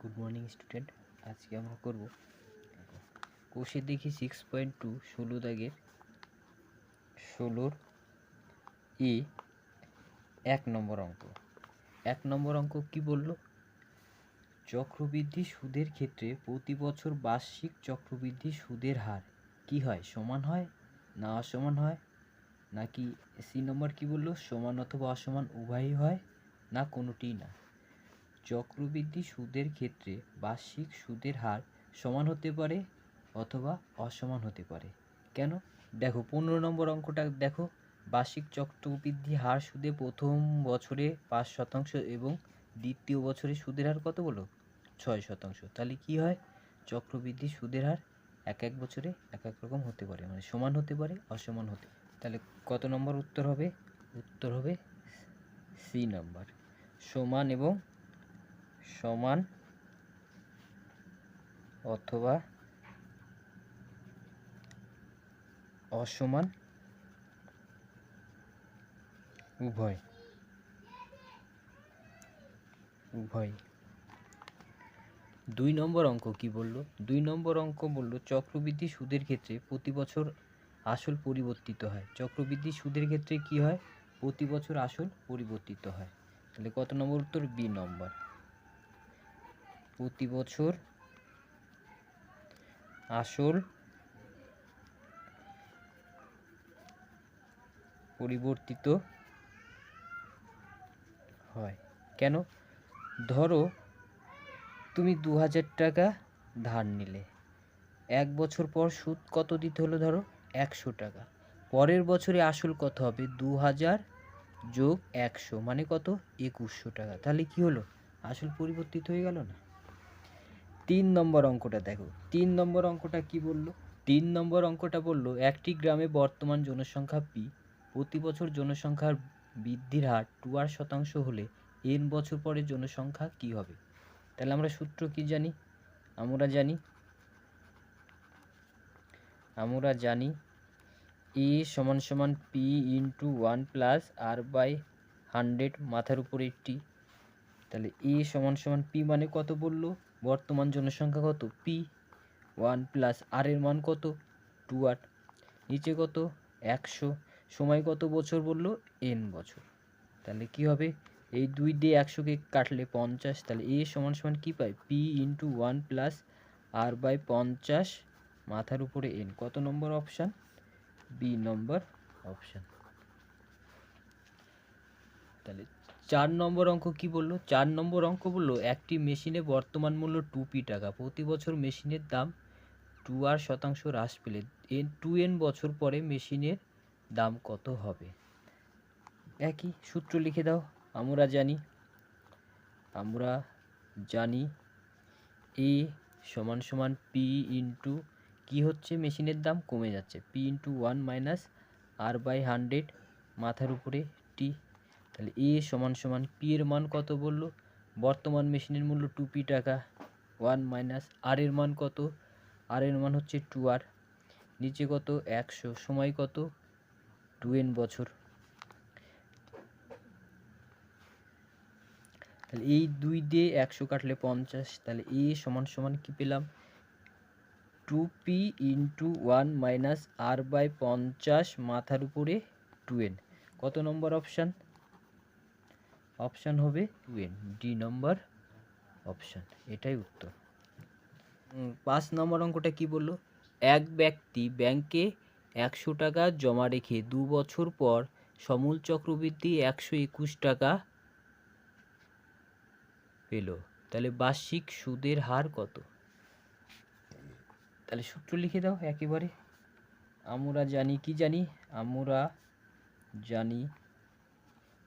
Good morning student. আজকে আমরা করব কোষে দেখি 6.2 ষোলো দাগের 16 এক নম্বর অঙ্ক। এক নম্বর অঙ্ক কি বলল? চক্রবৃদ্ধি সুদের ক্ষেত্রে প্রতি বছর বার্ষিক চক্রবৃদ্ধি সুদের হার কি হয়? সমান হয় না অসমান হয়? নাকি সি নম্বর কি বলল? সমান অথবা অসমান উভয়ই হয়, না কোনোটিই না। চক্রবৃদ্ধি সুদের ক্ষেত্রে বার্ষিক সুদের হার সমান হতে পারে অথবা অসমান হতে পারে। কেন? দেখো 15 নম্বর অঙ্কটা দেখো। বার্ষিক চক্রবৃদ্ধি হার সুদে প্রথম বছরে 5% এবং দ্বিতীয় বছরে সুদের হার কত বলো? 6%। তাহলে কি হয়? চক্রবৃদ্ধি সুদের হার এক এক বছরে এক এক রকম হতে পারে, মানে সমান হতে পারে, অসমান হতে। তাহলে কত নম্বর উত্তর হবে? উত্তর হবে সি নম্বর, সমান এবং সমান অথবা অসমান উভয়। দুই নম্বর অঙ্ক কি বলল? দুই নম্বর অঙ্ক বলল চক্রবৃদ্ধি সুদের ক্ষেত্রে প্রতি বছর আসল পরিবর্তিত হয়। চক্রবৃদ্ধি সুদের ক্ষেত্রে কি হয়? প্রতি বছর আসল পরিবর্তিত হয়। তাহলে কত নম্বর উত্তর? বি নম্বর, প্রতি বছর আসল পরিবর্তিত হয়। কেন? ধরো তুমি 2000 টাকা ধার নিলে, এক বছর পর সুদ কত দিতে হলো? ধরো 100 টাকা। পরের বছরে আসল কত হবে? 2000 যোগ 100 মানে কত? 2100 টাকা। তাহলে কি হলো? আসল পরিবর্তিত হয়ে গেল না? 3 নম্বর অঙ্কটা দেখো। 3 নম্বর অঙ্কটা কি বলল? 3 নম্বর অঙ্কটা বলল একটি গ্রামে বর্তমান জনসংখ্যা পি, প্রতি বছর জনসংখ্যার বৃদ্ধির হার 2% হলে n বছর পরে জনসংখ্যা কি হবে? তাহলে আমরা সূত্র কি জানি? আমরা জানি এ সমান সমান P into 1 plus R by 100 মাথার উপরে টি। তাহলে এ সমান সমান পি মানে কত বললো? বর্তমান জনসংখ্যা কত? পি। 1 প্লাস আর এর মান কত? 2r। নিচে কত? 100। সময় কত বছর বললো? n বছর। তাহলে কি হবে? এই 2 দিয়ে 100কে কাটলে 50। তাহলে এ সমান সমান কি পাই? P into 1 plus R by 50 মাথার উপরে n। কত নম্বর অপশান? বি নম্বর অপশান। তাহলে 4 নম্বর অঙ্ক কি বললো? 4 নম্বর অঙ্ক বললো একটি মেশিনে বর্তমান মূল্য 2p টাকা, প্রতি বছর মেশিনের দাম 2r% হ্রাস পেলে 2n বছর পরে মেশিনের দাম কত হবে? একই সূত্র লিখে দাও। আমরা জানি এ সমান সমান পি ইন্টু কি হচ্ছে? মেশিনের দাম কমে যাচ্ছে, P into 1 minus R by 100 মাথার উপরে টি। তাহলে এ সমান সমান পি এর মান কত বললো? বর্তমান মেশিনের মূল্য 2p টাকা, 1 মাইনাস আর এর মান কত? আর এর মান হচ্ছে 2r। নিচে কত? 100। সময় কত? 2n বছর। তাহলে এই 2 দিয়ে 100 কাটলে 50। তাহলে এ সমান সমান কি পেলাম? 2p into 1 minus R by 50 মাথার উপরে 2n। কত নম্বর অপশান? অপশান হবে 2n, ডি নম্বর অপশান, এটাই উত্তর। 5 নম্বর অঙ্কটা কি বললো? এক ব্যক্তি ব্যাংকে 100 টাকা জমা রেখে 2 বছর পর সমূল চক্রবৃদ্ধি 121 টাকা পেল। তাহলে বার্ষিক সুদের হার কত? তাহলে সূত্র লিখে দাও একেবারে। আমরা জানি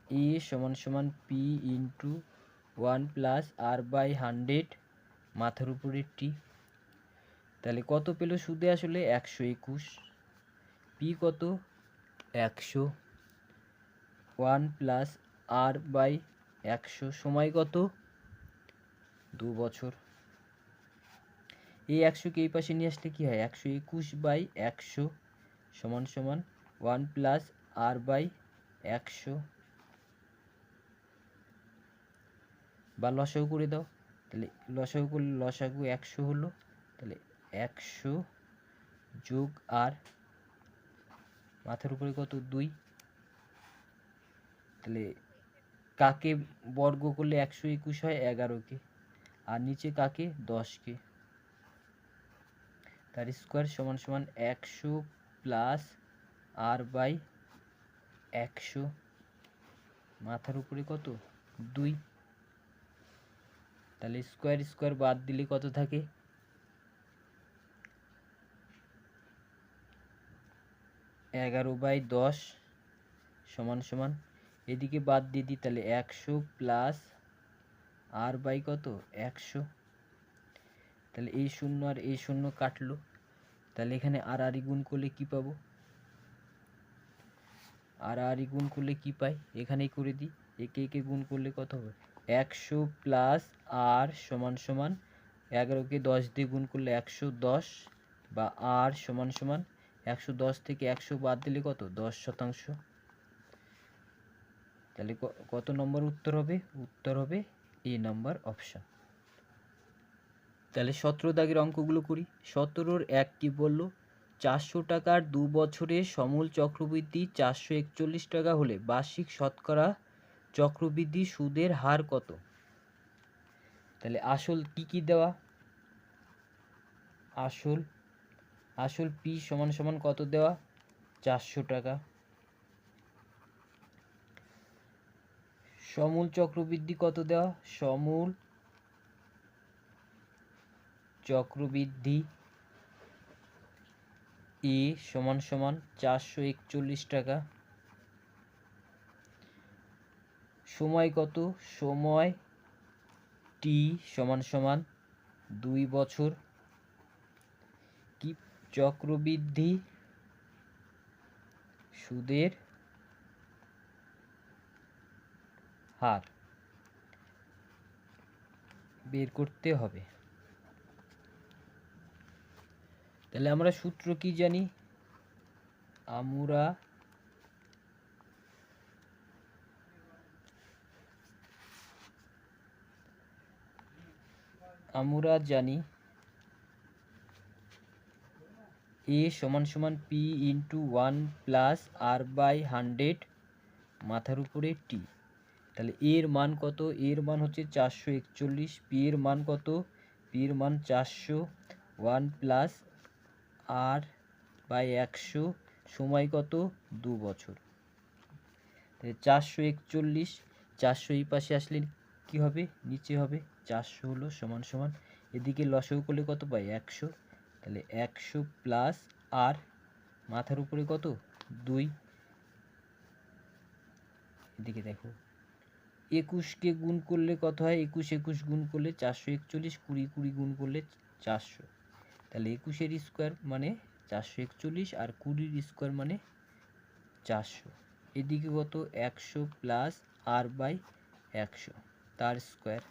এ সমান সমান P into 1 plus R by 100 মাথার উপরে টি। তাহলে কত পেল সুদে আসলে? 121। পি কত? 100। 1 প্লাস আর বাই 100 সময় কত? 2 বছর। এই 100কে এই পাশে নিয়ে আসলে কি হয়? 121 বাই 100 সমান সমান 1 প্লাস আর বাই 100 বা লসাগু করে দাও। তাহলে লসাগু করলে লসাগু 100 হলো, তাহলে 100 যোগ আর মাথার উপরে কত 2, তাহলে কাকে বর্গ করলে 121 হয় 11কে, আর নিচে কাকে 10কে, তার স্কোয়ার সমান সমান 100 প্লাস আর বাই 100 মাথার উপরে কত 2, তাহলে স্কোয়ার স্কোয়ার বাদ দিলে কত থাকে 11/10 সমান সমান এদিকে বাদ দিয়ে দিই, তাহলে 100 প্লাস আর বাই কত 100, তাহলে এই শূন্য আর এই শূন্য কাটলো, তাহলে এখানে আর আর গুণ করলে কি পাবো, আর আর গুণ করলে কি পাই এখানেই করে দিই, একে একে গুণ করলে কত হবে 100 প্লাস আর সমান সমান 11কে 10 দিয়ে গুণ করলে 110, বা আর সমান সমান 110 থেকে 100 বাদ দিলে কত 10%। তাহলে কত নম্বর উত্তর হবে, উত্তর হবে এ নাম্বার অপশন। তাহলে 17 দাগের অঙ্কগুলো করি। 17-র 1 কি বলল, 400 টাকার 2 বছরের সমূল চক্রবৃদ্ধি 441 টাকা হলে বার্ষিক শতকরা চক্রবৃদ্ধি সুদের হার কত। তাহলে আসল কি কি দেওয়া, আসল পি সমান সমান কত দেওয়া 400 টাকা, সমূল চক্রবৃদ্ধি কত দেওয়া, সমূল চক্রবৃদ্ধি এ সমান সমান 441 টাকা, সময় কত, সময় টি সমান সমান 2 বছর, কি চক্রবৃদ্ধি সুদের হার বের করতে হবে। তাহলে আমরা সূত্র কি জানি, আমরা জানি এ সমান সমান P into 1 plus R by 100 মাথার উপরে টি। তাহলে এর মান কত, এর মান হচ্ছে 441, পি এর মান কত, পি এর মান 400, 1 প্লাস আর বাই 100 সময় কত 2 বছর। তাহলে 441, 400 এই পাশে আসলে কি হবে নিচে হবে 400 হলো সমান সমান এদিকে লসাগু করলে কত পাই 100, তাহলে 100 প্লাস আর মাথার উপরে কত 2, এদিকে দেখো 21কে গুণ করলে কত হয়, 21 গুণ করলে 441, 20 গুণ করলে 400, তাহলে 21-এর স্কোয়ার মানে 441 আর 20-র স্কোয়ার মানে 400, এদিকে কত 100 প্লাস আর বাই 100 তার স্কোয়ার,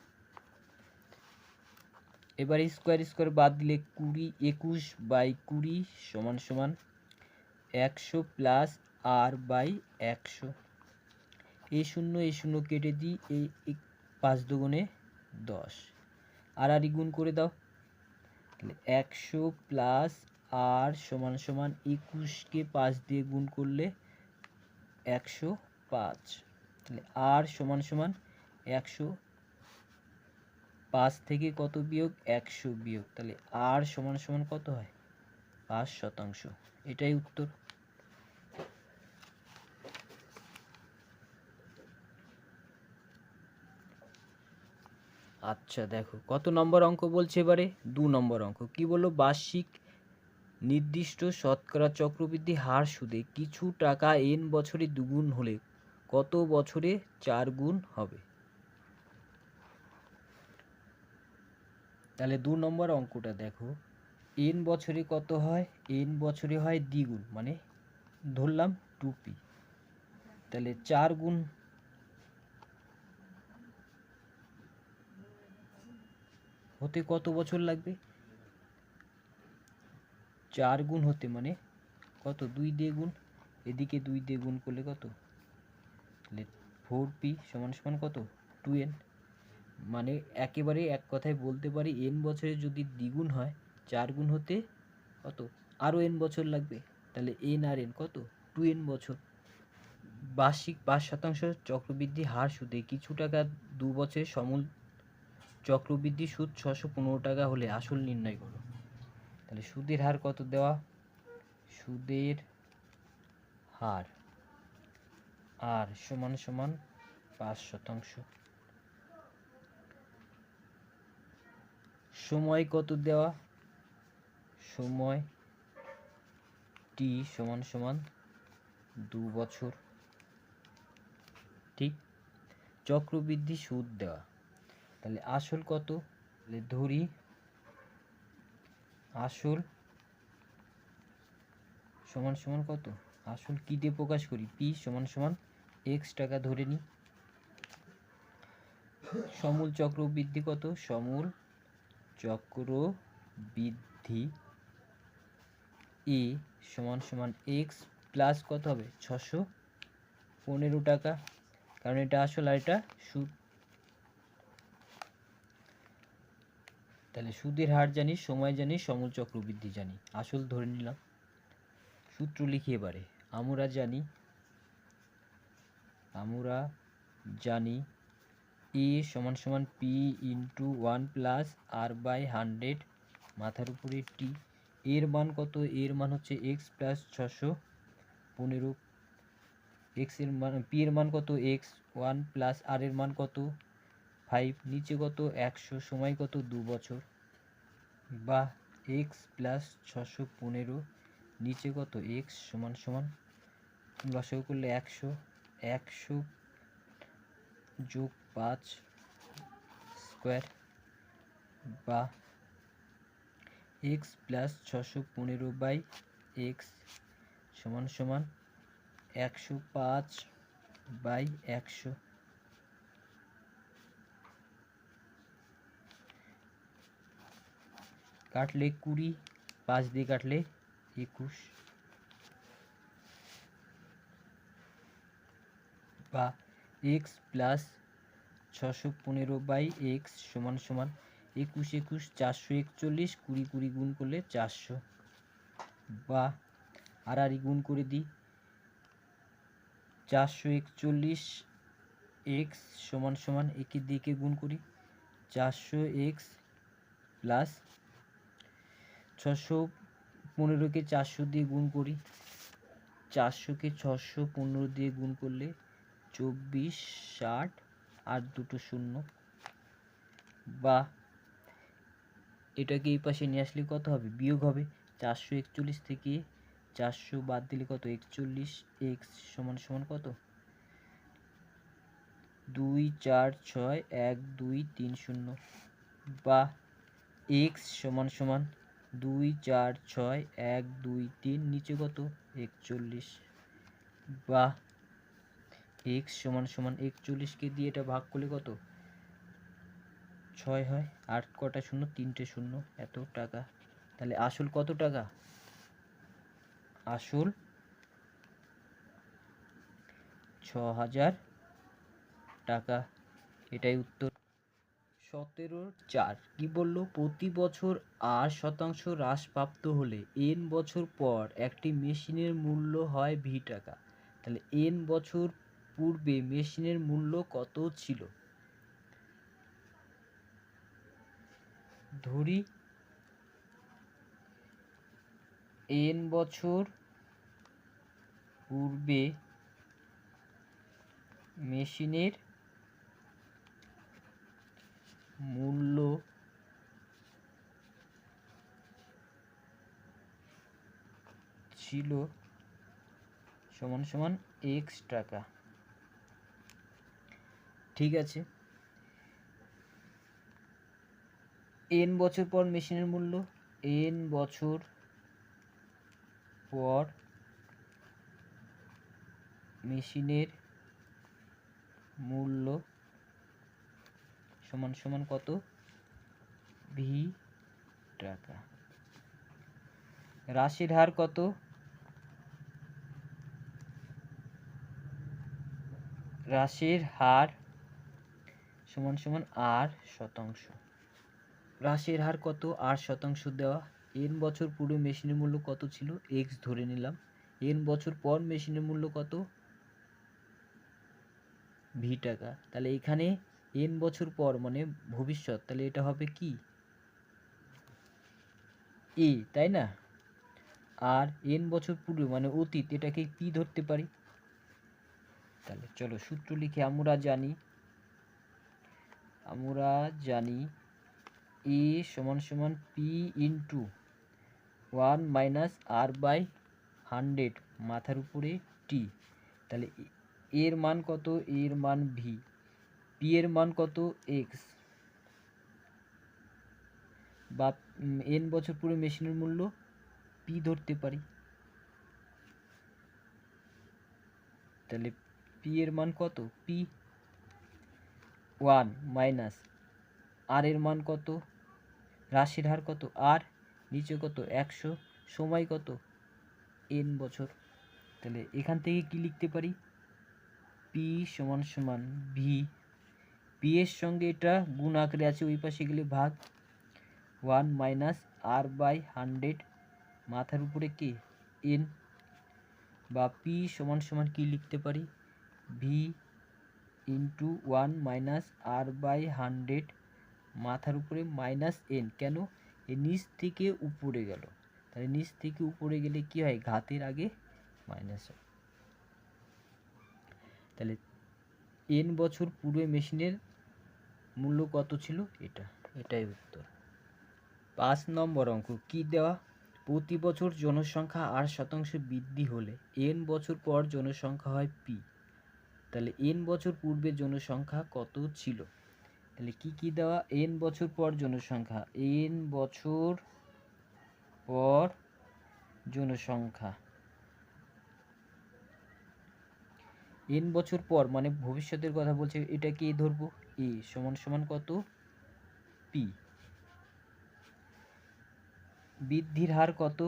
এবার স্কোয়ার স্কোয়ার বাদ দিলে 21/20 সমান সমান 100 প্লাস আর বাই 100, এই শূন্য কেটে দিই, এই 5 দুগুণে 10, আর গুণ করে দাও, তাহলে 100 প্লাস আর সমান সমান 21কে 5 দিয়ে গুণ করলে 105, তাহলে আর সমান সমান 105 থেকে কত বিয়োগ 100 বিয়োগ, তাহলে আর সমান সমান কত হয় 5%, এটাই উত্তর। আচ্ছা দেখো কত নম্বর অঙ্ক বলছে এবারে 2 নম্বর অঙ্ক কি বললো, বার্ষিক নির্দিষ্ট শতকরা চক্রবৃদ্ধি হার সুদে কিছু টাকা n বছরে দ্বিগুণ হলে কত বছরে 4 গুণ হবে। তাহলে 2 নম্বর অঙ্কটা দেখো, n বছরে কত হয়, n বছরে হয় দ্বিগুণ মানে ধরলাম 2p, তাহলে 4 গুণ হতে কত বছর লাগবে, 4 গুণ হতে মানে কত 2 দিয়ে গুণ, এদিকে 2 দিয়ে গুণ করলে কত, তাহলে 4p সমান সমান কত 2n, মানে একেবারে এক কথায় বলতে পারি n বছরে যদি দ্বিগুণ হয় 4 গুণ হতে কত আরও n বছর লাগবে, তাহলে n আর n কত 2n বছর। বার্ষিক 5% চক্রবৃদ্ধি হার সুদে কিছু টাকা 2 বছরের সমূল চক্রবৃদ্ধি সুদ 615 টাকা হলে আসল নির্ণয় করো। তাহলে সুদের হার কত দেওয়া, সুদের হার আর সমান সমান 5%। সময় কত দেওয়া, সময় টি সমান সমান 2 বছর। ঠিক, চক্রবৃদ্ধি সুদ দেওয়া, তাহলে আসল কত, তাহলে ধরি আসল সমান সমান কত, আসল কি দিয়ে প্রকাশ করি, পি সমান সমান এক্স টাকা ধরে নিই। সমূল চক্রবৃদ্ধি কত, সমূল চক্রবৃদ্ধি এ সমান সমান এক্স প্লাস কত হবে 615 টাকা, কারণ এটা আসল আর এটা সুদ। তাহলে সুদের হার জানি, সময় জানি, সমূল চক্রবৃদ্ধি জানি, আসল ধরে নিলাম। সূত্র লিখি এবারে। আমরা জানি এ সমান সমান P into 1 plus R by 100 মাথার উপরে টি। এর মান কত, এর মান হচ্ছে এক্স প্লাস 615, এক্স এর মান, পি এর মান কত এক্স 1 প্লাস আর এর মান কত 5, নিচে কত 100, সময় কত 2 বছর, বা এক্স প্লাস 615 নিচে কত এক্স সমান সমান লসাগু করলে 100, 100 যোগ 5 স্কোয়ার, বা এক্স প্লাস 615 বাই এক্স সমান সমান 105 বাই 100। কাটলে 20, 5 দিয়ে কাটলে 21, বা এক্স প্লাস 615 বাই এক্স সমান সমান 21 21 441, 20 20 গুণ করলে 400, বা আর গুণ করে দিই 441 এক্স সমান সমান একে দিকে গুণ করি 400 এক্স প্লাস 615কে 400 দিয়ে গুণ করি, 400কে 615 দিয়ে গুণ করলে 24 60 আর দুটো শূন্য, বা এটাকে এই পাশে নিয়ে আসলে কত হবে, বিয়োগ হবে। 441 থেকে 400 বাদ দিলে কত 41, এক্স সমান সমান কত 2 4 6 1 2 3 0, বা এক্স সমান সমান 2 4 6 1 2 3 নিচে কত 41, বা এক্স সমান সমান 41কে দিয়ে এটা ভাগ করলে কত 6 হয়, 8 কটা শূন্য 3টে শূন্য, এত টাকা। তাহলে আসল কত টাকা, আসল 6000 টাকা, এটাই উত্তর। 17-4 কি বললো, প্রতি বছর 8% হ্রাসপ্রাপ্ত হলে n বছর পর একটি মেশিনের মূল্য হয় v টাকা। তাহলে n বছর পূর্বে মেশিনের মূল্য কত ছিল, ধরি n বছর পূর্বে মেশিনের মূল্য ছিল সমান সমান এক্স টাকা। ঠিক আছে, n বছর পর মেশিনের মূল্য, n বছর পর মেশিনের মূল্য সমান সমান কত v টাকা। হ্রাসের হার কত, হ্রাসের হার সমান সমান আর শতাংশ। হ্রাসের হার কত? আর শতাংশ দেওয়া। এন বছর পূর্বে মেশিনের মূল্য কত ছিল? এক্স ধরে নিলাম। এন বছর পর মেশিনের মূল্য কত? ভি টাকা। তাহলে এখানে এন বছর পর মানে ভবিষ্যৎ, তাহলে এটা হবে কি? এ, তাই না? আর এন বছর পূর্বে মানে অতীত, এটাকে পি ধরতে পারি। তাহলে চলো সূত্র লিখে আমরা জানি এ সমান সমান P into 1 minus R by 100 মাথার উপরে টি। তাহলে এর মান কত? এর মান ভি। পি এর মান কত? এক্স। বা এন বছর পূর্বে মেশিনের মূল্য পি ধরতে পারি। তাহলে পি এর মান কত? পি 1 মাইনাস আর এর মান কত? হ্রাসের হার কত? আর। নিচে কত? 100। সময় কত? এন বছর। তাহলে এখান থেকে কি লিখতে পারি? পি সমান সমান ভি। পি এর সঙ্গে এটা গুণ আকারে আছে, ওই পাশে গেলে ভাগ। 1 মাইনাস আর বাই 100 মাথার উপরে কি? এন। বা পি সমান সমান কি লিখতে পারি? V into 1 minus R by 100 মাথার উপরে মাইনাস এন। কেন? এই নিচ থেকে উপরে গেল, তাহলে নিচ থেকে উপরে গেলে কি হয়? ঘাতের আগে মাইনাস হয়। তাহলে এন বছর পূর্বে মেশিনের মূল্য কত ছিল? এটাই উত্তর। 5 নম্বর অঙ্ক কি দেওয়া? প্রতি বছর জনসংখ্যা 8% বৃদ্ধি হলে এন বছর পর জনসংখ্যা হয় পি। তাহলে এন বছর পূর্বে জনসংখ্যা কত ছিল? তাহলে কি দেওয়া? এন বছর পর জনসংখ্যা। এন বছর পর জনসংখ্যা। এন বছর পর মানে ভবিষ্যতের কথা বলছে, এটাকে এ ধরবো। এ সমান সমান কত? পি। বৃদ্ধির হার কত?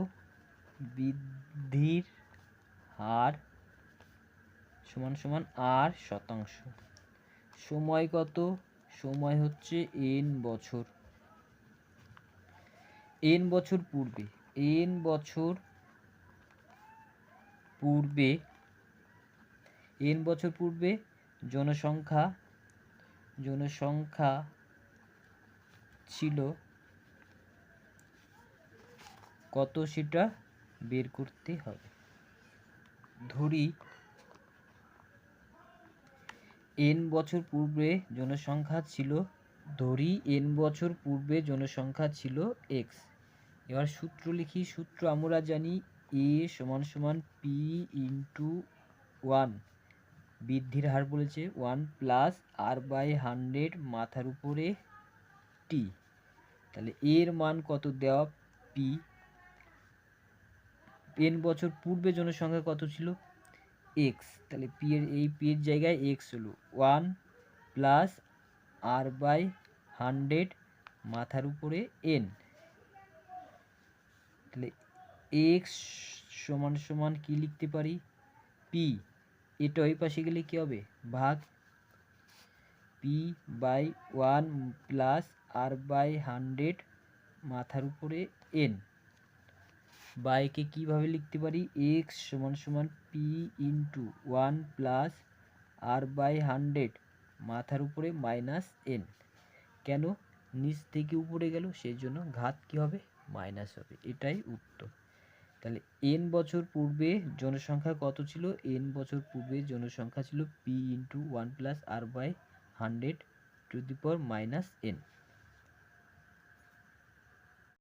বৃদ্ধির হার সমান সমান আর শতাংশ। সময় কত? সময় হচ্ছে এন বছর। এন বছর পূর্বে, এন বছর পূর্বে, এন বছর পূর্বে জনসংখ্যা ছিল কত সেটা বের করতে হবে। ধরি এন বছর পূর্বে জনসংখ্যা ছিল এক্স। এবার সূত্র লিখি। সূত্র আমরা জানি এ সমান সমান পি ইন্টু 1, বৃদ্ধির হার বলেছে 1 প্লাস আর বাই 100 মাথার উপরে টি। তাহলে এর মান কত দেওয়া? পি। এন বছর পূর্বে জনসংখ্যা কত ছিল? এক্স। তাহলে পি এর জায়গায় এক্স হলো 1 প্লাস আর বাই 100 মাথার উপরে এন। তাহলে এক্স সমান সমান কি লিখতে পারি? পি। এটা ওই পাশে গেলে কি হবে? ভাগ। P by 1 plus R by 100 মাথার উপরে এন। বা একে কীভাবে লিখতে পারি? এক্স সমান সমান P into 1 plus R by 100 মাথার উপরে মাইনাস এন। কেন? নিচ থেকে উপরে গেল, সেই জন্য ঘাত কি হবে? মাইনাস হবে। এটাই উত্তর। তাহলে এন বছর পূর্বে জনসংখ্যা কত ছিল? এন বছর পূর্বে জনসংখ্যা ছিল P into 1 plus R by 100 to the power minus N.